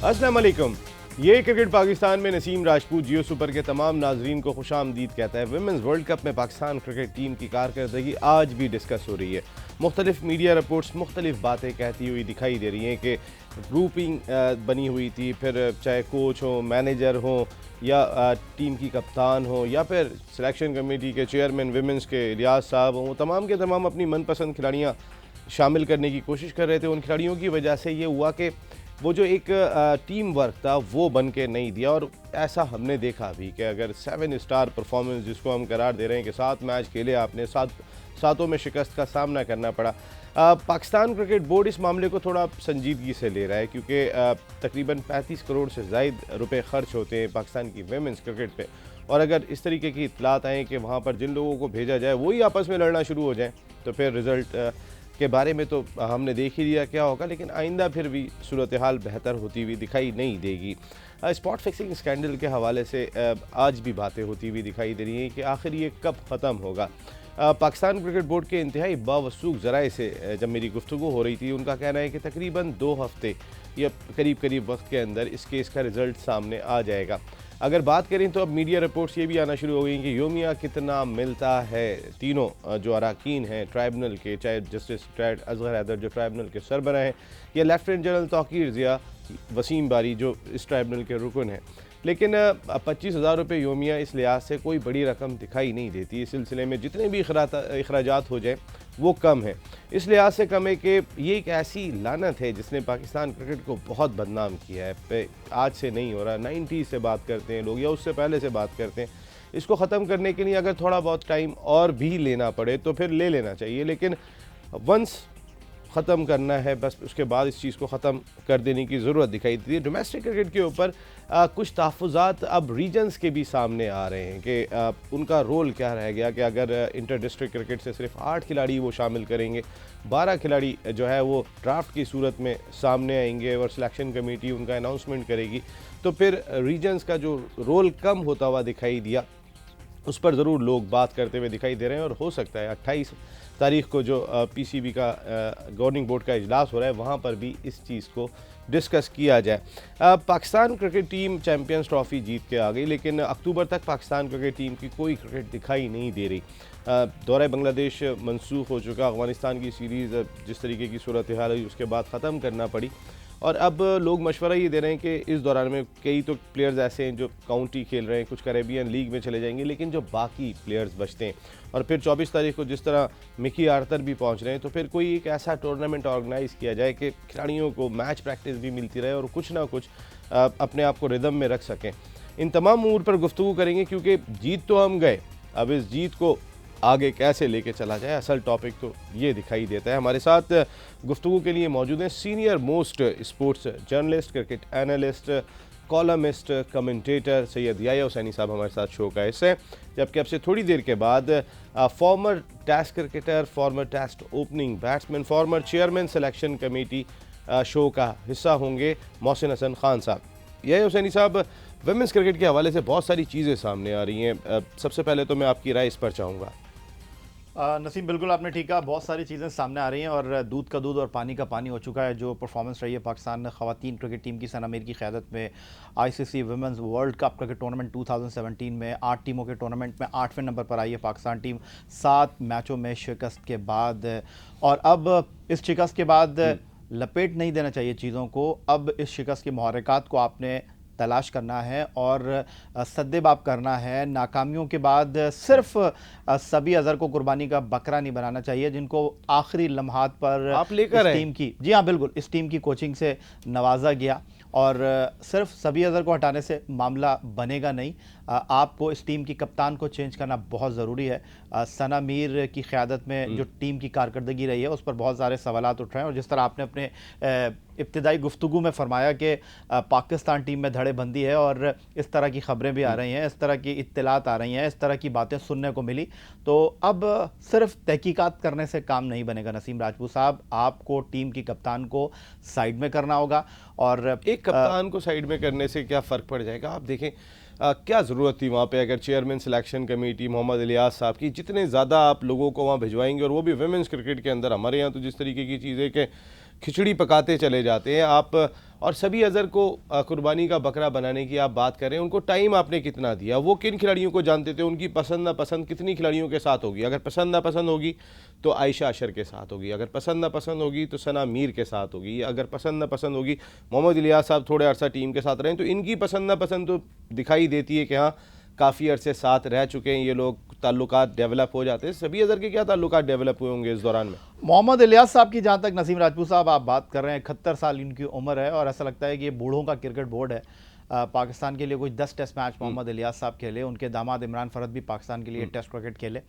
अस्सलाम वालेकुम। ये क्रिकेट पाकिस्तान में नसीम राजपूत जियो सुपर के तमाम नाजरीन को खुशामदीद कहता है। वुमेंस वर्ल्ड कप में पाकिस्तान क्रिकेट टीम की कारकर्दगी आज भी डिस्कस हो रही है। मुख्तलिफ मीडिया रिपोर्ट्स मुख्तलिफ बातें कहती हुई दिखाई दे रही हैं कि ग्रुपिंग बनी हुई थी, फिर चाहे कोच हो, मैनेजर हो या टीम की कप्तान हो या फिर सिलेक्शन कमेटी के चेयरमैन वुमेंस के रियाज साहब हों, तमाम के तमाम अपनी मनपसंद खिलाड़ियाँ शामिल करने की कोशिश कर रहे थे। उन खिलाड़ियों की वजह से ये हुआ कि वो जो एक टीम वर्क था वो बन के नहीं दिया। और ऐसा हमने देखा भी कि अगर 7 स्टार परफॉर्मेंस जिसको हम करार दे रहे हैं कि 7 मैच खेले आपने, सातों में शिकस्त का सामना करना पड़ा। पाकिस्तान क्रिकेट बोर्ड इस मामले को थोड़ा संजीदगी से ले रहा है क्योंकि तकरीबन 35 करोड़ से ज़ायद रुपए खर्च होते हैं पाकिस्तान की वेमेंस क्रिकेट पे। और अगर इस तरीके की इतलात आएँ कि वहाँ पर जिन लोगों को भेजा जाए वही आपस में लड़ना शुरू हो जाए तो फिर रिज़ल्ट के बारे में तो हमने देख ही लिया क्या होगा, लेकिन आइंदा फिर भी सूरत हाल बेहतर होती हुई दिखाई नहीं देगी। स्पॉट फिक्सिंग स्कैंडल के हवाले से आज भी बातें होती हुई दिखाई दे रही हैं कि आखिर ये कब ख़त्म होगा। पाकिस्तान क्रिकेट बोर्ड के इंतहाई बावसूख ज़राए से जब मेरी गुफ्तगू हो रही थी, उनका कहना है कि तकरीबन 2 हफ्ते या करीब वक्त के अंदर इस केस का रिज़ल्ट सामने आ जाएगा। अगर बात करें तो अब मीडिया रिपोर्ट्स ये भी आना शुरू हो गई कि योमिया कितना मिलता है तीनों जो अरकान हैं ट्राइब्यूनल के, चाहे जस्टिस असगर हैदर जो ट्राइब्यूनल के सरबराह हैं या लेफ्टिनेंट जनरल तौकीर ज़िया वसीम बारी जो इस ट्राइब्यूनल के रुकन हैं, लेकिन 25,000 रुपये योमिया इस लिहाज से कोई बड़ी रकम दिखाई नहीं देती। इस सिलसिले में जितने भी अखराजात हो जाए वो कम है। इस लिहाज से कम है कि ये एक ऐसी लानत है जिसने पाकिस्तान क्रिकेट को बहुत बदनाम किया है। आज से नहीं हो रहा, 90 से बात करते हैं लोग या उससे पहले से बात करते हैं। इसको ख़त्म करने के लिए अगर थोड़ा बहुत टाइम और भी लेना पड़े तो फिर ले लेना चाहिए, लेकिन वंस ख़त्म करना है बस उसके बाद इस चीज़ को ख़त्म कर देने की ज़रूरत दिखाई देती है। डोमेस्टिक क्रिकेट के ऊपर कुछ तहफ़्फ़ुज़ात अब रीजन्स के भी सामने आ रहे हैं कि उनका रोल क्या रह गया कि अगर इंटर डिस्ट्रिक्ट क्रिकेट से सिर्फ 8 खिलाड़ी वो शामिल करेंगे, 12 खिलाड़ी जो है वो ड्राफ्ट की सूरत में सामने आएंगे और सिलेक्शन कमेटी उनका अनाउंसमेंट करेगी, तो फिर रीजन्स का जो रोल कम होता हुआ दिखाई दिया उस पर ज़रूर लोग बात करते हुए दिखाई दे रहे हैं। और हो सकता है 28 तारीख को जो पीसीबी का गवर्निंग बोर्ड का इजलास हो रहा है वहाँ पर भी इस चीज़ को डिस्कस किया जाए। Pakistan cricket team Champions Trophy जीत के आ गई, लेकिन अक्टूबर तक पाकिस्तान क्रिकेट टीम की कोई क्रिकेट दिखाई नहीं दे रही। दौरे बांग्लादेश मनसूख हो चुका, अफ़गानिस्तान की सीरीज़ जिस तरीके की सूरत हाल हुई उसके बाद ख़त्म करना पड़ी और अब लोग मशवरा ये दे रहे हैं कि इस दौरान में कई तो प्लेयर्स ऐसे हैं जो काउंटी खेल रहे हैं, कुछ कैरेबियन लीग में चले जाएंगे, लेकिन जो बाकी प्लेयर्स बचते हैं और फिर 24 तारीख को जिस तरह मिकी आर्थर भी पहुंच रहे हैं, तो फिर कोई एक ऐसा टूर्नामेंट ऑर्गेनाइज़ किया जाए कि खिलाड़ियों को मैच प्रैक्टिस भी मिलती रहे और कुछ ना कुछ अपने आप को रिदम में रख सकें। इन तमाम उमूर पर गुफ्तगू करेंगे क्योंकि जीत तो हम गए, अब इस जीत को आगे कैसे लेके चला जाए असल टॉपिक तो ये दिखाई देता है। हमारे साथ गुफ्तगू के लिए मौजूद हैं senior most sports journalist, cricket analyst, columnist, commentator Syed Yahya Hussaini साहब हमारे साथ शो का हिस्सा है, जबकि अब से थोड़ी देर के बाद former test cricketer, former test opening batsman, former chairman selection committee show का हिस्सा होंगे मोहसिन हसन खान साहब। याह्या हुसैनी साहब, वुमेंस क्रिकेट के हवाले से बहुत सारी चीज़ें सामने आ रही हैं, सबसे पहले तो मैं आपकी राय इस पर चाहूँगा। नसीम, बिल्कुल आपने ठीक कहा, बहुत सारी चीज़ें सामने आ रही हैं और दूध का दूध और पानी का पानी हो चुका है जो परफॉर्मेंस रही है पाकिस्तान ख़वातीन क्रिकेट टीम की सना मीर की क़यादत में ICC women's world cup cricket tournament 2017 में 8 टीमों के टूर्नामेंट में 8वें नंबर पर आई है पाकिस्तान टीम 7 मैचों में शिकस्त के बाद। और अब इस शिकस्त के बाद लपेट नहीं देना चाहिए चीज़ों को, अब इस शिकस्त के मुहर्रिकात को आपने तलाश करना है और सद्देबाब करना है। नाकामियों के बाद सिर्फ सभी अज़हर को कुर्बानी का बकरा नहीं बनाना चाहिए जिनको आखिरी लम्हात पर आप लेकर टीम की, जी हाँ बिल्कुल, इस टीम की कोचिंग से नवाजा गया और सिर्फ सभी अज़हर को हटाने से मामला बनेगा नहीं। आपको इस टीम की कप्तान को चेंज करना बहुत ज़रूरी है। सना मीर की क़यादत में जो टीम की कारकर्दगी रही है उस पर बहुत सारे सवालात उठ रहे हैं और जिस तरह आपने अपने इब्तिदाई गुफ्तगू में फरमाया कि पाकिस्तान टीम में धड़ेबंदी है और इस तरह की ख़बरें भी आ रही हैं, इस तरह की इत्तलात आ रही हैं, इस तरह की बातें सुनने को मिली, तो अब सिर्फ तहकीकात करने से काम नहीं बनेगा। नसीम राजपूत साहब, आपको टीम की कप्तान को साइड में करना होगा। और एक कप्तान को साइड में करने से क्या फ़र्क पड़ जाएगा? आप देखें क्या ज़रूरत थी वहाँ पे, अगर chairman selection committee Mohammad Ilyas साहब की, जितने ज़्यादा आप लोगों को वहाँ भिजवाएंगे और वो भी वुमेंस क्रिकेट के अंदर, हमारे यहाँ तो जिस तरीके की चीज़ है कि खिचड़ी पकाते चले जाते हैं आप। और सभी अजहर को कुर्बानी का बकरा बनाने की आप बात करें, उनको टाइम आपने कितना दिया, वो किन खिलाड़ियों को जानते थे, उनकी पसंद नापसंद कितनी खिलाड़ियों के साथ होगी, अगर पसंद नापसंद होगी तो आयशा अशर के साथ होगी, अगर पसंद नापसंद होगी तो सना मीर के साथ होगी, अगर पसंद नापसंद होगी मोहम्मद इलियास साहब थोड़े अरसा टीम के साथ रहे तो इनकी पसंद नापसंद तो दिखाई देती है कि हाँ काफ़ी अरसे साथ रह चुके हैं ये लोग, ताल्लुकात डेवलप हो जाते हैं। सभी अजहर के क्या ताल्लुकात डेवलप हुए होंगे इस दौरान में? मोहम्मद इलियास साहब की जहाँ तक नसीम राजपूत साहब आप बात कर रहे हैं, 71 साल इनकी उम्र है और ऐसा लगता है कि ये बूढ़ों का क्रिकेट बोर्ड है। पाकिस्तान के लिए कुछ 10 टेस्ट मैच मोहम्मद इलियास साहब खेले, उनके दामाद इमरान फरद भी पाकिस्तान के लिए टेस्ट क्रिकेट खेले।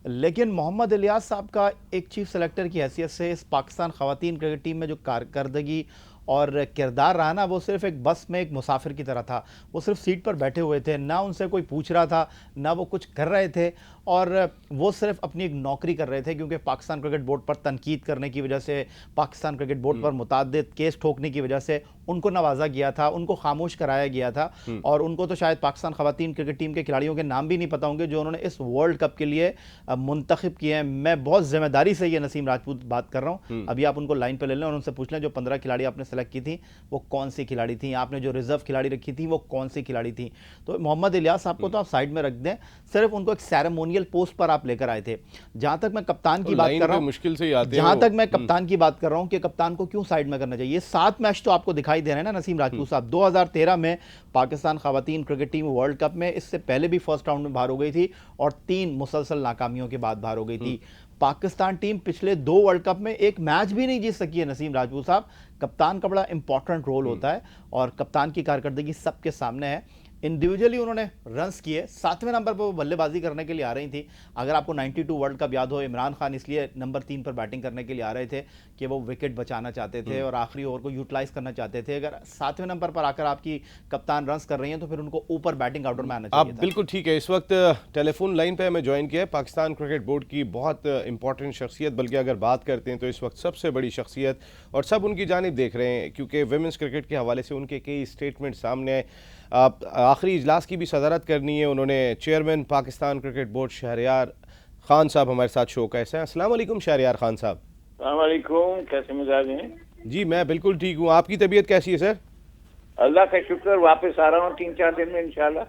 लेकिन मोहम्मद इलियास साहब का एक चीफ सेलेक्टर की हैसियत से इस पाकिस्तान ख़वातीन क्रिकेट टीम में जो कारकर्दगी और किरदार रहा ना, वो सिर्फ एक बस में एक मुसाफिर की तरह था। वो सिर्फ सीट पर बैठे हुए थे, ना उनसे कोई पूछ रहा था, ना वो कुछ कर रहे थे, और वो सिर्फ अपनी एक नौकरी कर रहे थे क्योंकि पाकिस्तान क्रिकेट बोर्ड पर तनकीद करने की वजह से, पाकिस्तान क्रिकेट बोर्ड पर मुतअद्दिद केस ठोकने की वजह से उनको नवाजा गया था, उनको खामोश कराया गया था। और उनको तो शायद पाकिस्तान ख़वातीन क्रिकेट टीम के खिलाड़ियों के नाम भी नहीं पता होंगे जो उन्होंने इस वर्ल्ड कप के लिए मुंतखब किए हैं। मैं बहुत जिम्मेदारी से ये नसीम राजपूत बात कर रहा हूँ, अभी आप उनको लाइन पर ले लें और उनसे पूछ लें जो 15 खिलाड़ी आपने सेलेक्ट की थी वो कौन सी खिलाड़ी थी, आपने जो रिजर्व खिलाड़ी रखी थी वो कौन सी खिलाड़ी थी। तो मोहम्मद इलियास साहब को तो आप साइड में रख दें, सिर्फ उनको एक सेरेमोनियल पोस्ट पर आप लेकर आए थे। जहां तक मैं कप्तान की बात कर रहा हूं, मुश्किल से आते जहां तक मैं कप्तान की बात कर रहा हूं कि कप्तान को क्यों साइड में करना चाहिए, 7 मैच तो आपको दिखाई दे रहे हैं ना नसीम राजपूत साहब। 2013 में पाकिस्तान ख़वातीन क्रिकेट टीम वर्ल्ड कप में, इससे पहले भी फर्स्ट राउंड में बाहर हो गई थी और 3 मुसलसल नाकामियों के बाद बाहर हो गई थी। पाकिस्तान टीम पिछले 2 वर्ल्ड कप में एक मैच भी नहीं जीत सकी है नसीम राजपूत साहब। कप्तान का बड़ा इंपॉर्टेंट रोल होता है और कप्तान की कारकर्दगी सबके सामने है। इंडिविजुअली उन्होंने रन्स किए, 7वें नंबर पर वो बल्लेबाजी करने के लिए आ रही थी। अगर आपको 92 वर्ल्ड कप याद हो, इमरान खान इसलिए नंबर 3 पर बैटिंग करने के लिए आ रहे थे कि वो विकेट बचाना चाहते थे और आखिरी ओवर को यूटिलाइज करना चाहते थे। अगर 7वें नंबर पर आकर आपकी कप्तान रन्स कर रही हैं तो फिर उनको ऊपर बैटिंग आउटर में आना चाहिए आप था। बिल्कुल ठीक है। इस वक्त टेलीफोन लाइन पे हमें ज्वाइन किया है पाकिस्तान क्रिकेट बोर्ड की बहुत इंपॉर्टेंट शख्सियत, बल्कि अगर बात करते हैं तो इस वक्त सबसे बड़ी शख्सियत, और सब उनकी जानिब देख रहे हैं क्योंकि विमेंस क्रिकेट के हवाले से उनके कई स्टेटमेंट सामने आए। आखिरी इजलास की भी सदारत करनी है उन्होंने। Chairman Pakistan cricket board Shahryar Khan साहब हमारे साथ शो कैसे हैं? अस्सलाम वालेकुम शहरयार खान साहब। अस्सलाम वालेकुम, कैसे मिजाज हैं? जी मैं बिल्कुल ठीक हूँ, आपकी तबीयत कैसी है सर? अल्लाह का शुक्र, वापस आ रहा हूँ 3-4 दिन में इंशाल्लाह।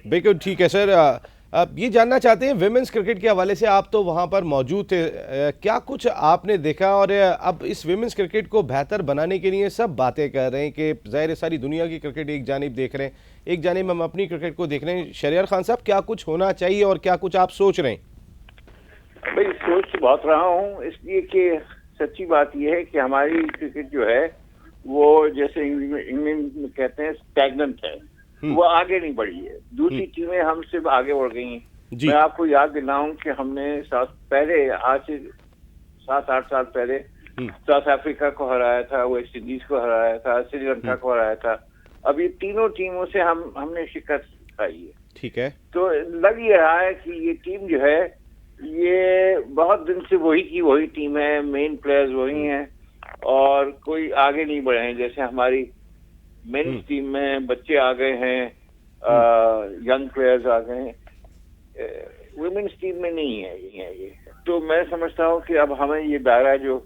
बिल्कुल ठीक है सर। अब ये जानना चाहते हैं विमेंस क्रिकेट के हवाले से, आप तो वहाँ पर मौजूद थे, क्या कुछ आपने देखा? और अब इस विमेंस क्रिकेट को बेहतर बनाने के लिए सब बातें कर रहे हैं कि ज़ाहिर सारी दुनिया की क्रिकेट एक जानिब देख रहे हैं, एक जानिब हम अपनी क्रिकेट को देख रहे हैं। शहरयार खान साहब, क्या कुछ होना चाहिए और क्या कुछ आप सोच रहे हैं? भाई सोच तो बहुत रहा हूँ, इसलिए कि सच्ची बात यह है कि हमारी क्रिकेट जो है वो जैसे इंग्लैंड में कहते हैं स्टैग्नेंट है, वो आगे नहीं बढ़ी है। दूसरी टीमें हमसे आगे बढ़ गई हैं। मैं आपको याद दिलाऊं कि हमने आज से 7-8 साल पहले साउथ अफ्रीका को हराया था, वेस्ट इंडीज को हराया था, श्रीलंका को हराया था। अब ये तीनों टीमों से हमने शिकस्त खाई है। ठीक है। तो लग ये रहा है कि ये टीम जो है ये बहुत दिन से वही की वही टीम है, मेन प्लेयर्स वही हैं और कोई आगे नहीं बढ़े हैं। जैसे हमारी मेन्स टीम में बच्चे आ गए हैं, यंग प्लेयर्स आ गए हैं, वुमेन्स टीम में नहीं है ये। तो मैं समझता हूँ कि अब हमें ये दायरा जो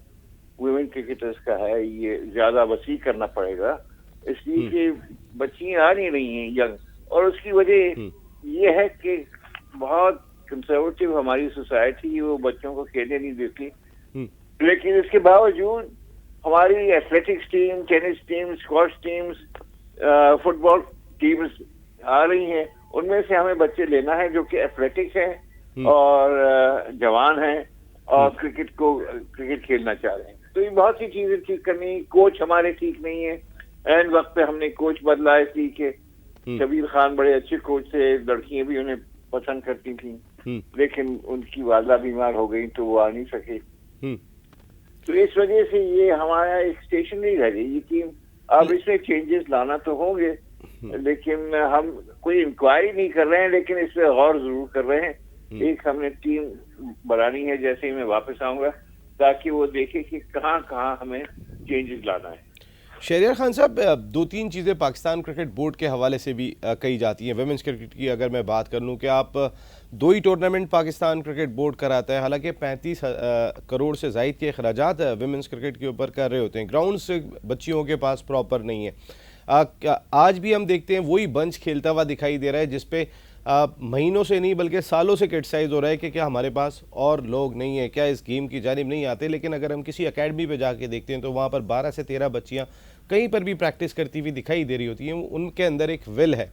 वुमेन क्रिकेटर्स का है ये ज्यादा वसी करना पड़ेगा, इसलिए कि बच्चियां आ नहीं रही हैं यंग, और उसकी वजह ये है कि बहुत कंजर्वेटिव हमारी सोसाइटी, वो बच्चों को खेलने नहीं देती। लेकिन इसके बावजूद हमारी athletics team, tennis team, squash teams, football teams आ रही हैं। उनमें से हमें बच्चे लेना है जो कि एथलेटिक्स हैं और जवान हैं और क्रिकेट खेलना चाह रहे हैं। तो ये बहुत सी चीजें ठीक करनी, कोच हमारे ठीक नहीं है। एंड वक्त पे हमने कोच बदला है, ठीक है। शबीर खान बड़े अच्छे कोच थे, लड़कियां भी उन्हें पसंद करती थी, लेकिन उनकी वालदा बीमार हो गई तो वो आ नहीं सके। तो इस वजह से ये हमारा एक स्टेशन नहीं रह गई ये टीम। अब इसमें चेंजेस लाना तो होंगे, लेकिन हम कोई इंक्वायरी नहीं कर रहे हैं, लेकिन इस पे गौर जरूर कर रहे हैं। एक हमने टीम बनानी है, जैसे ही मैं वापस आऊंगा, ताकि वो देखे कि कहाँ कहाँ हमें चेंजेस लाना है। शहरियार खान साहब, दो तीन चीज़ें पाकिस्तान क्रिकेट बोर्ड के हवाले से भी कही जाती हैं। वुमेंस क्रिकेट की अगर मैं बात कर लूँ कि आप दो ही टूर्नामेंट पाकिस्तान क्रिकेट बोर्ड कराता है, हालांकि 35 करोड़ से ज़ायद के अखराजात वुमेंस क्रिकेट के ऊपर कर रहे होते हैं। ग्राउंड्स बच्चियों के पास प्रॉपर नहीं है। आज भी हम देखते हैं वही बंच खेलता हुआ दिखाई दे रहा है, जिसपे महीनों से नहीं बल्कि सालों से क्रिटिसाइज हो रहा है कि क्या हमारे पास और लोग नहीं है, क्या इस गेम की जानिब नहीं आते। लेकिन अगर हम किसी एकेडमी पे जाके देखते हैं तो वहाँ पर 12 से 13 बच्चियाँ कहीं पर भी प्रैक्टिस करती हुई दिखाई दे रही होती हैं। उनके अंदर एक विल है।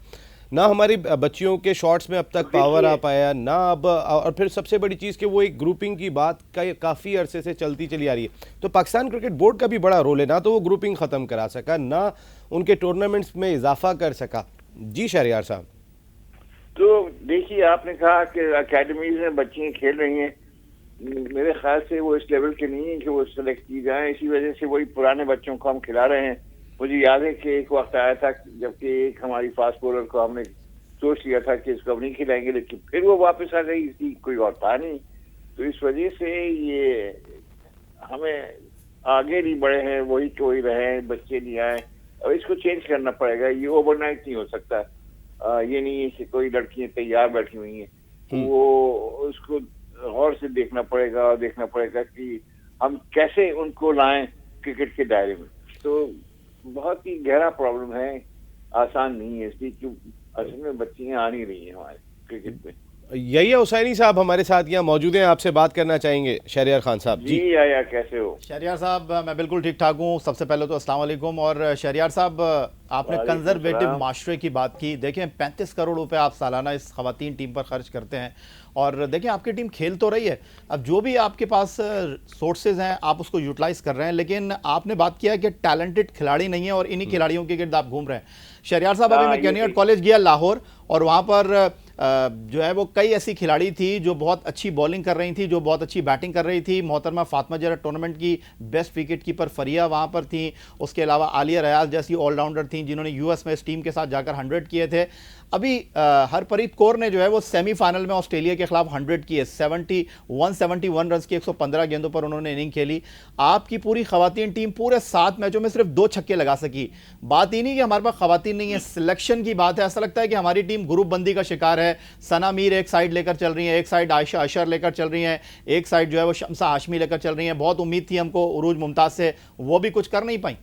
ना हमारी बच्चियों के शॉट्स में अब तक पावर आ पाया ना अब, और फिर सबसे बड़ी चीज़ कि वो एक ग्रुपिंग की बात काफ़ी अरसे से चलती चली आ रही है। तो पाकिस्तान क्रिकेट बोर्ड का भी बड़ा रोल है, ना तो वो ग्रुपिंग ख़त्म करा सका, ना उनके टूर्नामेंट्स में इजाफा कर सका। जी शहरियार साहब। तो देखिए, आपने कहा कि अकेडमीज में बच्चियां खेल रही हैं। मेरे ख्याल से वो इस लेवल के नहीं है कि वो सेलेक्ट की जाए, इसी वजह से वही पुराने बच्चों को हम खिला रहे हैं। मुझे याद है कि एक वक्त आया था जबकि एक हमारी फास्ट बॉलर को हमने सोच लिया था कि इसको हम नहीं खिलाएंगे, लेकिन फिर वो वापस आ गई, इसकी कोई और था नहीं। तो इस वजह से ये हमें आगे नहीं बढ़े हैं, वही के वही रहे, बच्चे नहीं आए। अब इसको चेंज करना पड़ेगा, ये ओवरनाइट नहीं हो सकता। ये नहीं है कि कोई लड़कियां तैयार बैठी हुई हैं, वो उसको गौर से देखना पड़ेगा और देखना पड़ेगा कि हम कैसे उनको लाएं क्रिकेट के दायरे में। तो बहुत ही गहरा प्रॉब्लम है, आसान नहीं है, इसलिए कि असल में बच्चियां आ नहीं रही हैं हमारे क्रिकेट में। यही हुसैनी साहब हमारे साथ यहाँ मौजूद हैं, आपसे बात करना चाहेंगे शहरियार खान साहब। जी या कैसे हो? शहरियार साहब, मैं बिल्कुल ठीक ठाक हूँ। सबसे पहले तो अस्सलाम वालेकुम। और शहरियार साहब, आपने कंजर्वेटिव माशरे की बात की। देखें, 35 करोड़ रुपए आप सालाना इस खवातीन टीम पर खर्च करते हैं, और देखें आपकी टीम खेल तो रही है। अब जो भी आपके पास सोर्सेज हैं आप उसको यूटिलाइज कर रहे हैं, लेकिन आपने बात किया है कि टैलेंटेड खिलाड़ी नहीं है और इन्हीं खिलाड़ियों के गिर्द आप घूम रहे हैं। शहरियार साहब, अभी मैं कैनियट कॉलेज गया लाहौर, और वहाँ पर जो है वो कई ऐसी खिलाड़ी थी जो बहुत अच्छी बॉलिंग कर रही थी, जो बहुत अच्छी बैटिंग कर रही थी। मोहतरमा फातिमा जरा टूर्नामेंट की बेस्ट विकेट कीपर फरिया वहाँ पर थी। उसके अलावा आलिया रयाज जैसी ऑलराउंडर थी जिन्होंने यूएस में इस टीम के साथ जाकर 100 किए थे। अभी हरप्रीत कौर ने जो है वो सेमीफाइनल में ऑस्ट्रेलिया के खिलाफ 100 किए, 171 रन की 115 गेंदों पर उन्होंने इनिंग खेली। आपकी पूरी खवातीन टीम पूरे 7 मैचों में सिर्फ 2 छक्के लगा सकी। बात ही नहीं कि हमारे पास खवातीन नहीं है, सिलेक्शन की बात है। ऐसा लगता है कि हमारी टीम ग्रुप बंदी का शिकार है। सना मीर एक साइड लेकर चल रही है, एक साइड आयशा अशर लेकर चल रही हैं, एक साइड जो है वो शम्सा हाशमी लेकर चल रही हैं। बहुत उम्मीद थी हमको उरूज मुमताज से, वो भी कुछ कर नहीं पाई।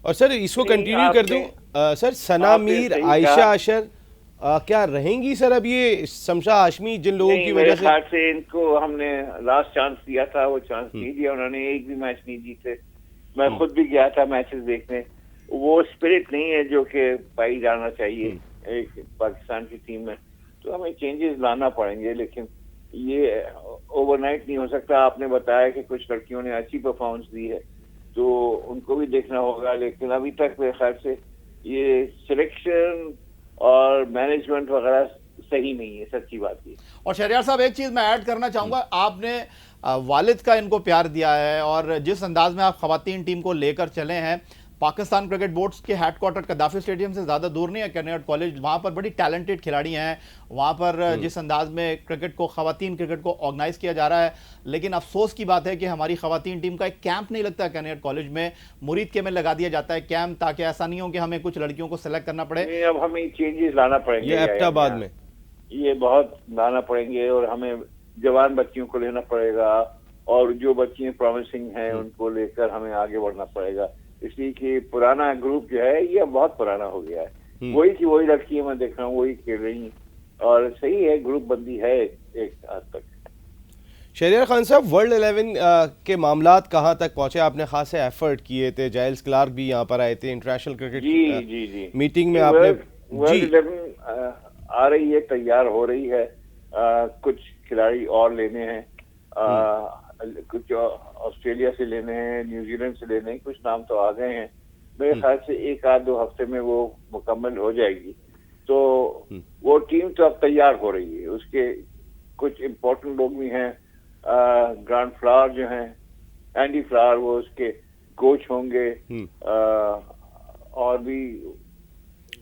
और सर इसको कंटिन्यू कर दूं, सर सना मीर, आयशा अशर क्या रहेंगी सर? अब ये शम्सा हाशमी जिन लोगों की वजह से इनको हमने लास्ट चांस दिया था, वो चांस नहीं दिया, उन्होंने एक भी मैच नहीं जीते। मैं खुद भी गया था मैचेस देखने। वो स्पिरिट नहीं है जो कि पाई जाना चाहिए एक पाकिस्तान की टीम में। तो हमें चेंजेस लाना पड़ेंगे, लेकिन ये ओवरनाइट नहीं हो सकता। आपने बताया कि कुछ लड़कियों ने अच्छी परफॉर्मेंस दी है, तो उनको भी देखना होगा, लेकिन अभी तक मेरे ख्याल से ये सिलेक्शन और मैनेजमेंट वगैरह सही नहीं है, सच्ची बात है। और शहरियार साहब, एक चीज मैं ऐड करना चाहूंगा, आपने वालिद का इनको प्यार दिया है, और जिस अंदाज में आप खवातीन टीम को लेकर चले हैं, पाकिस्तान क्रिकेट बोर्ड के हेडक्वार्टर कदाफी स्टेडियम से ज़्यादा दूर नहीं है कैनियट कॉलेज। वहाँ पर बड़ी टैलेंटेड खिलाड़ी हैं। वहाँ पर जिस अंदाज में क्रिकेट को, खवातीन क्रिकेट को ऑर्गेनाइज किया जा रहा है, लेकिन अफसोस की बात है कि हमारी खवातीन टीम का एक कैंप नहीं लगता कैनियट कॉलेज में। मुरीद के में लगा दिया जाता है कैंप, ताकि ऐसा नहीं हो कि हमें कुछ लड़कियों को सेलेक्ट करना पड़े। अब हमें चेंजेस लाना पड़ेंगे, ये एबटाबाद में ये बहुत लाना पड़ेंगे, और हमें जवान बच्चियों को लेना पड़ेगा, और जो बच्चियां प्रॉमिसिंग हैं उनको लेकर हमें आगे बढ़ना पड़ेगा। इसलिए कि पुराना ग्रुप जो है ये बहुत पुराना हो गया है। वही की वही लड़कियां मैं देख रहा हूँ, वही खेल रही हैं, और सही है, ग्रुप बंदी है एक हद तक। शहरियार खान साहब, वर्ल्ड 11 के मामलात कहाँ तक पहुंचे? आपने खासे एफर्ट किए थे, जाइल्स क्लार्क भी यहाँ पर आए थे इंटरनेशनल क्रिकेट मीटिंग में। आपने वर्ल्ड 11 आ रही है, तैयार हो रही है। कुछ खिलाड़ी और लेने हैं, कुछ ऑस्ट्रेलिया से लेने हैं, न्यूजीलैंड से लेने हैं, कुछ नाम तो आ गए हैं। मेरे ख्याल से 1-2 हफ्ते में वो मुकम्मल हो जाएगी। तो वो टीम तो अब तैयार हो रही है। उसके कुछ इम्पोर्टेंट लोग भी हैं, ग्रांड फ्लावर जो हैं, एंडी फ्लावर, वो उसके कोच होंगे, और भी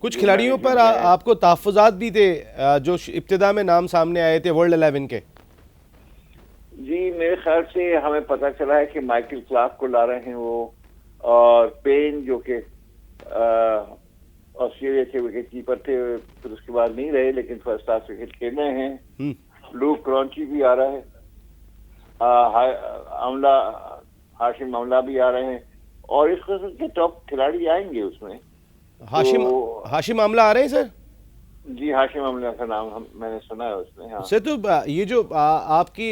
कुछ खिलाड़ियों पर आपको तहफ़्फ़ुज़ात भी थे जो इब्तिदा में नाम सामने आए थे वर्ल्ड 11 के। जी, मेरे ख्याल से हमें पता चला है कि माइकल क्लार्क को ला रहे हैं वो, और पेन जो कि ऑस्ट्रेलिया के विकेट कीपर थे, फिर उसके बाद नहीं रहे, लेकिन फर्स्ट क्लास विकेट खेल रहे हैं। लूक क्रॉन्ची भी आ रहा है, हाशिम अमला भी आ रहे हैं, और इस किस्म के टॉप खिलाड़ी आएंगे उसमें। हाशिम आमला आ रहे हैं सर? जी, हाशिम अमला का नाम मैंने सुना है उसमें। हाँ सर, तो ये जो आपकी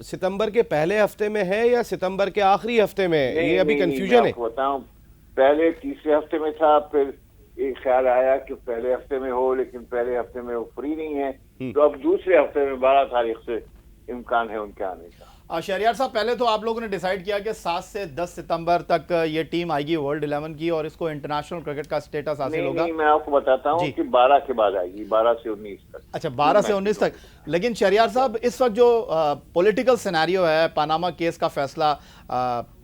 सितंबर के पहले हफ्ते में है या सितंबर के आखिरी हफ्ते में, ये अभी कंफ्यूजन है? बताऊं, पहले तीसरे हफ्ते में था, फिर एक ख्याल आया कि पहले हफ्ते में हो, लेकिन पहले हफ्ते में वो फ्री नहीं है, तो अब दूसरे हफ्ते में 12 तारीख से इम्कान है उनके आने का। शहरयार साहब, पहले तो आप लोगों ने डिसाइड किया कि 7 से 10 सितंबर तक ये टीम आएगी वर्ल्ड 11 की, और इसको इंटरनेशनल क्रिकेट का स्टेटस हासिल होगा। नहीं, मैं आपको बताता हूँ कि 12 के बाद आएगी, 12 से 19 तक। अच्छा, 12 से 19 तक। लेकिन शहरयार साहब, इस वक्त जो पॉलिटिकल सिनेरियो है, पनामा केस का फैसला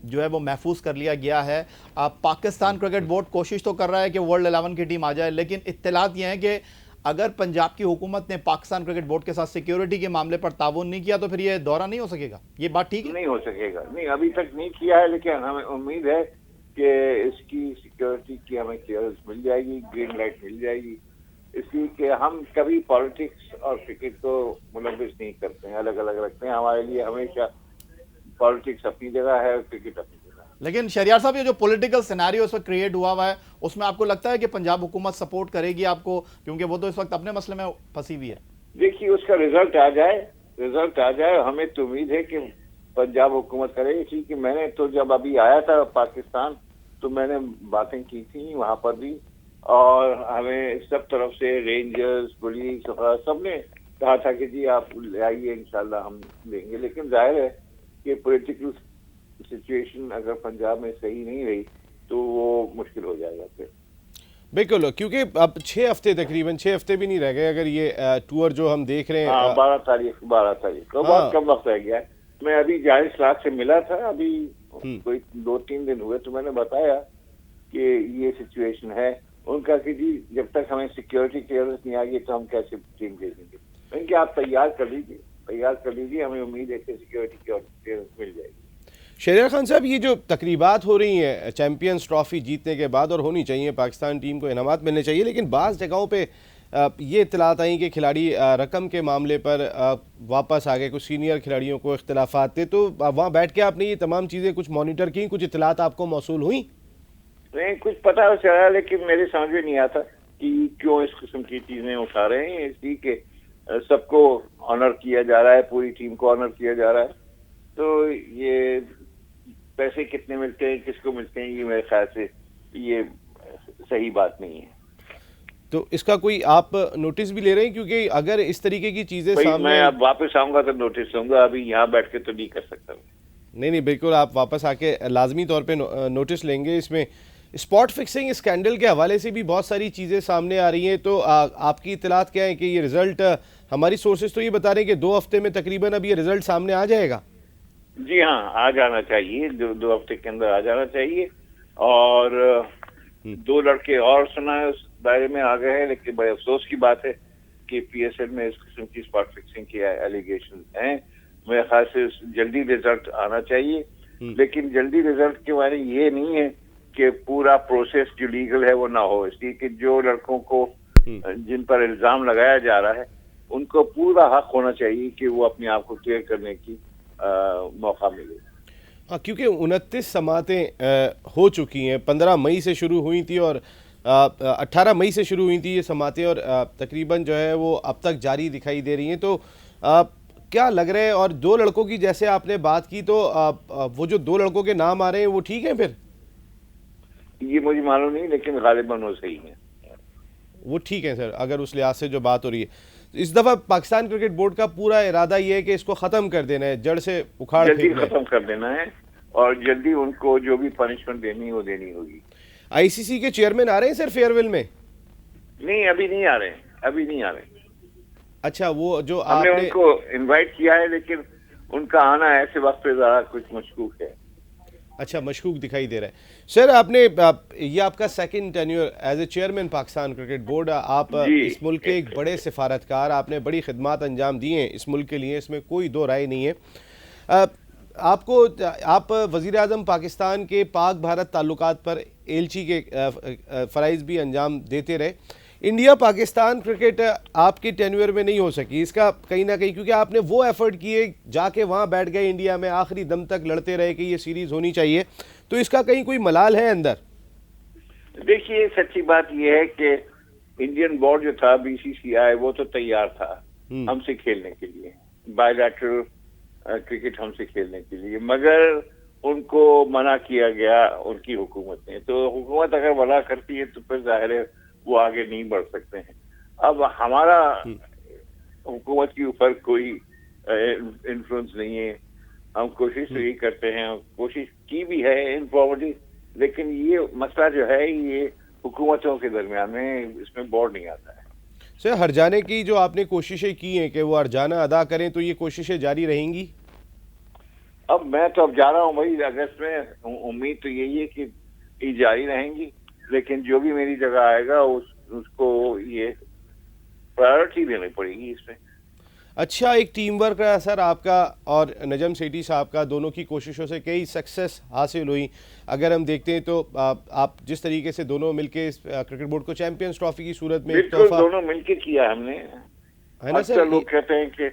जो है वो महफूज कर लिया गया है। पाकिस्तान क्रिकेट बोर्ड कोशिश तो कर रहा है कि वर्ल्ड 11 की टीम आ जाए, लेकिन इत्तलात ये हैं कि अगर पंजाब की हुकूमत ने पाकिस्तान क्रिकेट बोर्ड के साथ सिक्योरिटी के मामले पर ताउन नहीं किया तो फिर ये दौरा नहीं हो सकेगा। ये बात ठीक है? नहीं हो सकेगा, नहीं, अभी तक नहीं किया है, लेकिन हमें उम्मीद है कि इसकी सिक्योरिटी की हमें क्लियरेंस मिल जाएगी, ग्रीन लाइट मिल जाएगी। इसलिए कि हम कभी पॉलिटिक्स और क्रिकेट को मुलविस नहीं करते हैं, अलग अलग रखते हैं। हमारे लिए हमेशा पॉलिटिक्स अपनी जगह है और क्रिकेट अपनी जगह। लेकिन शहरयार साहब, ये जो पॉलिटिकल सिनेरियो इस वक्त क्रिएट हुआ है, उसमें आपको लगता है कि पंजाब हुकूमत सपोर्ट करेगी आपको, क्योंकि वो तो इस वक्त अपने मसले में फंसी हुई है? देखिए, उसका रिजल्ट आ जाए, हमें तो उम्मीद है कि पंजाब हुकूमत करेगी। क्योंकि मैंने तो जब अभी आया था पाकिस्तान, तो मैंने बातें की थी वहां पर भी, और हमें सब तरफ से रेंजर्स, पुलिस, सबने कहा था कि जी आप आइए, इंशाल्लाह हम देंगे। लेकिन जाहिर है कि पॉलिटिकल सिचुएशन अगर पंजाब में सही नहीं रही तो वो मुश्किल हो जाएगा फिर। बिल्कुल, क्योंकि अब 6 हफ्ते, तकरीबन 6 हफ्ते भी नहीं रह गए अगर ये टूर जो हम देख रहे हैं। हाँ, 12 तारीख तो बहुत कम वक्त रह गया है। मैं अभी जाहिर लाख से मिला था, अभी कोई 2-3 दिन हुए, तो मैंने बताया कि ये सिचुएशन है उनका कि जी जब तक हमें सिक्योरिटी क्लियरेंस नहीं आ गई तो हम कैसे टीम भेजेंगे। इनके आप तैयार कर लीजिए, हमें उम्मीद है कि सिक्योरिटी क्लियरेंस मिल जाएगी। शहरयार खान साहब, ये जो तकरीबात हो रही हैं चैंपियंस ट्रॉफी जीतने के बाद, और होनी चाहिए, पाकिस्तान टीम को इनामात मिलने चाहिए, लेकिन बाज़ जगहों पे ये इत्तलात आई कि खिलाड़ी रकम के मामले पर वापस आ गए, कुछ सीनियर खिलाड़ियों को इख्तिलाफात थे, तो वहाँ बैठ के आपने ये तमाम चीज़ें कुछ मॉनिटर की, कुछ इत्तलात आपको मौसूल हुई? नहीं, कुछ पता चला, लेकिन मेरे समझ में नहीं आता कि क्यों इस किस्म की चीज़ें उठा रहे हैं। इसलिए कि सबको ऑनर किया जा रहा है, पूरी टीम को ऑनर किया जा रहा है, तो ये पैसे कितने मिलते हैं, किसको मिलते हैं, ये मेरे ख्याल से ये सही बात नहीं है। तो इसका कोई आप नोटिस भी ले रहे हैं? क्योंकि अगर इस तरीके की चीज़ें सामने, मैं अब वापस आऊंगा तो नोटिस लूंगा, अभी यहाँ बैठ के तो नहीं कर सकता। नहीं, बिल्कुल, आप वापस आके लाजमी तौर पे नोटिस लेंगे। इसमें स्पॉट फिक्सिंग स्कैंडल के हवाले से भी बहुत सारी चीज़ें सामने आ रही हैं, तो आपकी इत्तलात क्या है कि ये रिज़ल्ट, हमारी सोर्सेज तो ये बता रहे हैं कि 2 हफ्ते में तकरीबन अब ये रिज़ल्ट सामने आ जाएगा? जी हाँ, आ जाना चाहिए, 2 हफ्ते के अंदर आ जाना चाहिए। और 2 लड़के और सुना है उस दायरे में आ गए हैं, लेकिन बड़े अफसोस की बात है कि पीएसएल में इस किस्म की स्पॉट फिक्सिंग की एलिगेशन हैं। मेरे ख्याल से जल्दी रिजल्ट आना चाहिए, लेकिन जल्दी रिजल्ट के बारे में ये नहीं है कि पूरा प्रोसेस जो लीगल है वो ना हो। इसलिए कि जो लड़कों को जिन पर इल्जाम लगाया जा रहा है उनको पूरा हक होना चाहिए कि वो अपने आप को क्लियर करने की मौका मिले। हाँ, क्योंकि 29 समातें हो चुकी हैं, 15 मई से शुरू हुई थी और 18 मई से शुरू हुई थी ये समातें, और तकरीबन जो है वो अब तक जारी दिखाई दे रही हैं। तो क्या लग रहा है, और 2 लड़कों की जैसे आपने बात की, तो वो जो 2 लड़कों के नाम आ रहे हैं वो ठीक है? फिर ये मुझे मालूम नहीं, लेकिन गालिबन वो सही है, वो ठीक है सर, अगर उस लिहाज से जो बात हो रही है। इस दफ़ा पाकिस्तान क्रिकेट बोर्ड का पूरा इरादा ये है कि इसको ख़त्म कर देना है, जड़ से उखाड़ जल्दी फेंकना है, खत्म कर देना है, और जल्दी उनको जो भी पनिशमेंट देनी है वो देनी होगी। आईसीसी के चेयरमैन आ रहे हैं सर फेयरवेल में? नहीं, अभी नहीं आ रहे। अच्छा, वो जो हमने आपने उनको इनवाइट किया है, लेकिन उनका आना ऐसे वक्त पे ज़रा कुछ मशकूक है। अच्छा, मशकूक दिखाई दे रहा है। सर, आपने ये आपका second tenure as a chairman Pakistan cricket board, आप इस मुल्क के एक बड़े सिफारतकार, आपने बड़ी खिदमत अंजाम दी हैं इस मुल्क के लिए, इसमें कोई दो राय नहीं है। आप वज़ीर आज़म पाकिस्तान के पाक भारत ताल्लुकात पर एलची के फ़राइज़ भी अंजाम देते रहे। इंडिया पाकिस्तान क्रिकेट आपकी टेन्योर में नहीं हो सकी, इसका कहीं ना कहीं क्योंकि आपने वो एफर्ट किए, जाके वहाँ बैठ गए इंडिया में, आखिरी दम तक लड़ते रहे कि ये सीरीज़ होनी चाहिए, तो इसका कहीं कोई मलाल है अंदर? देखिए, सच्ची बात यह है कि इंडियन बोर्ड जो था, बीसीसीआई, वो तो तैयार था हमसे खेलने के लिए, बायलैटरल क्रिकेट हमसे खेलने के लिए, मगर उनको मना किया गया उनकी हुकूमत ने। तो हुकूमत अगर मना करती है तो फिर जाहिर है वो आगे नहीं बढ़ सकते हैं। अब हमारा हुकूमत के ऊपर कोई इन्फ्लुएंस नहीं है। हम कोशिश तो यही करते हैं, कोशिश की भी है इनफॉर्मली, लेकिन ये मसला जो है ये हुकूमतों के दरमियान में, इसमें बोर्ड नहीं आता है। सर, हरजाने की जो आपने कोशिशें की हैं कि वो हरजाना अदा करें, तो ये कोशिशें जारी रहेंगी? अब मैं तो अब जा रहा हूँ भाई अगस्त में, उम्मीद तो यही है कि ये जारी रहेंगी, लेकिन जो भी मेरी जगह आएगा उसको ये प्रायोरिटी देनी पड़ेगी इसमें। अच्छा, एक टीम वर्क रहा सर आपका और नजम सेठी साहब का, दोनों की कोशिशों से कई सक्सेस हासिल हुई। अगर हम देखते हैं तो आप जिस तरीके से दोनों मिलके क्रिकेट बोर्ड को चैंपियंस ट्रॉफी की सूरत में बिल्कुल दोनों मिलके किया हमने, है ना सर? लोग कहते हैं कि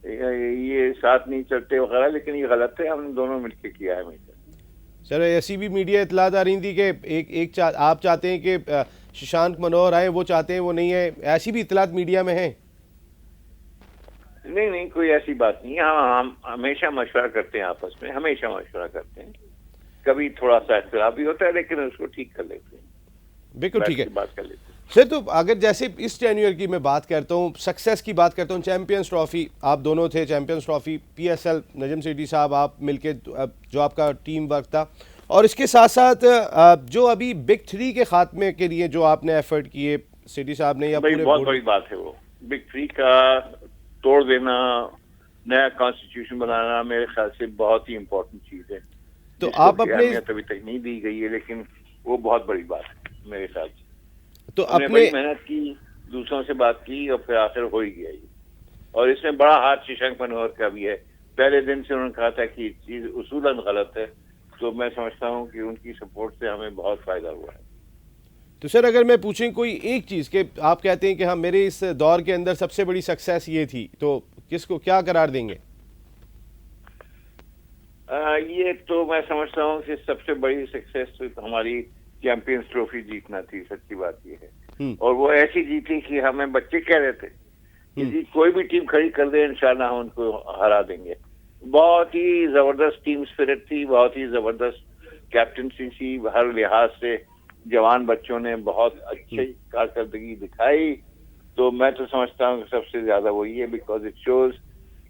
ये साथ नहीं चलते वगैरह, लेकिन ये गलत है, हमने दोनों मिलके किया है। सर, ऐसी भी मीडिया इतलात आ रही थी कि आप चाहते हैं कि शशांक मनोहर आए, वो चाहते हैं वो नहीं है, ऐसी भी इतलात मीडिया में है? नहीं, कोई ऐसी बात नहीं है। हम हमेशा मशवरा करते हैं, आपस में हमेशा मशवरा करते हैं। कभी थोड़ा सा इख्तिलाफ भी होता है, लेकिन उसको ठीक कर लेते हैं। बिल्कुल ठीक है, बात कर लेते हैं सर। तो अगर जैसे इस टेन्योर की मैं बात करता हूँ, सक्सेस की बात करता हूँ, चैंपियंस ट्रॉफी आप दोनों थे, champions trophy, PSL Najam Sethi साहब आप मिलके जो आपका टीम वर्क था, और इसके साथ साथ जो अभी बिग थ्री के खात्मे के लिए जो आपने एफर्ट किए सेठी साहब ने, या पूरे बहुत बड़ी बात है वो बिग थ्री का तोड़ देना, नया कॉन्स्टिट्यूशन बनाना, मेरे ख्याल से बहुत ही इम्पोर्टेंट चीज है। तो आप अपने अभी तक नहीं दी गई है, लेकिन वो बहुत बड़ी बात है मेरे ख्याल से। तो अपने बड़ी मेहनत की, दूसरों से बात की, और फिर आखिर हो ही गया ये। और इसमें बड़ा हाथ शशांक मनोहर का भी है। पहले दिन से उन्होंने कहा था कि चीज उसूलन गलत है, तो मैं समझता हूँ कि उनकी सपोर्ट से हमें बहुत फायदा हुआ है। तो सर, अगर मैं पूछें कोई एक चीज़ कि आप कहते हैं कि हाँ मेरे इस दौर के अंदर सबसे बड़ी सक्सेस ये थी, तो किसको क्या करार देंगे? ये तो मैं समझता हूँ कि सबसे बड़ी सक्सेस तो हमारी चैंपियंस ट्रॉफी जीतना थी। सच्ची बात ये है, और वो ऐसी जीती कि हमें बच्चे कह रहे थे कि कोई भी टीम खड़ी कर दे, इंशाल्लाह हम उनको हरा देंगे। बहुत ही जबरदस्त टीम स्पिरिट थी, बहुत ही जबरदस्त कैप्टनसी थी, हर लिहाज से जवान बच्चों ने बहुत अच्छी कारकर्दगी दिखाई। तो मैं तो समझता हूँ कि सबसे ज्यादा वही है, बिकॉज इट शोज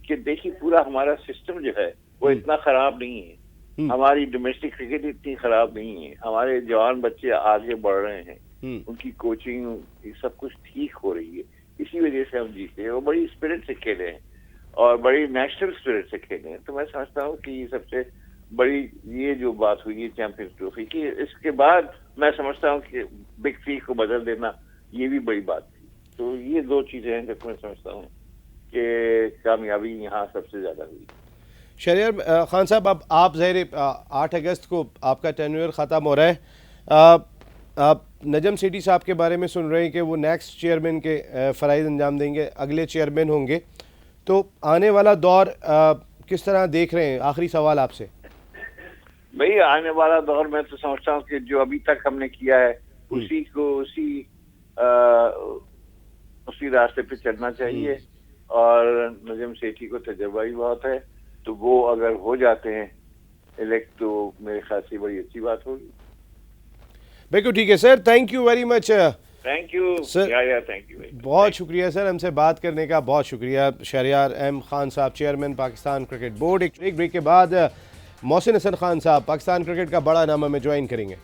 कि देखिए पूरा हमारा सिस्टम जो है वो इतना खराब नहीं है, हमारी डोमेस्टिक क्रिकेट इतनी खराब नहीं है, हमारे जवान बच्चे आगे बढ़ रहे हैं, उनकी कोचिंग सब कुछ ठीक हो रही है, इसी वजह से हम जीते हैं। वो बड़ी स्पिरिट से खेले हैं और बड़ी नेशनल स्पिरिट से खेले हैं। तो मैं समझता हूँ कि ये सबसे बड़ी ये जो बात हुई है चैंपियंस ट्रॉफी की, इसके बाद मैं समझता हूँ कि बिग थ्री को बदल देना ये भी बड़ी बात थी। तो ये दो चीजें हैं जो मैं समझता हूँ कि कामयाबी यहाँ सबसे ज्यादा हुई। शहरयार खान साहब, अब आप ज़ाहिर 8 अगस्त को आपका टेन्योर ख़त्म हो रहा है, आप नजम सेठी साहब के बारे में सुन रहे हैं कि वो नेक्स्ट चेयरमैन के फ़राइज़ अंजाम देंगे, अगले चेयरमैन होंगे, तो आने वाला दौर किस तरह देख रहे हैं? आखिरी सवाल आपसे भाई, आने वाला दौर मैं तो समझता हूँ कि जो अभी तक हमने किया है उसी को उसी रास्ते पे चलना चाहिए। और नजम सेठी को तजुर्बा भी बहुत है, तो वो अगर हो जाते हैं इलेक्ट तो मेरे ख्याल से बड़ी अच्छी बात होगी। बिल्कुल ठीक है sir, thank you very much. Thank you sir, thank you, बहुत शुक्रिया सर, हमसे बात करने का बहुत शुक्रिया। शहरयार एम खान साहब, चेयरमैन पाकिस्तान क्रिकेट बोर्ड। एक ब्रेक के बाद मोहसिन हसन खान साहब पाकिस्तान क्रिकेट का बड़ा नामा में ज्वाइन करेंगे।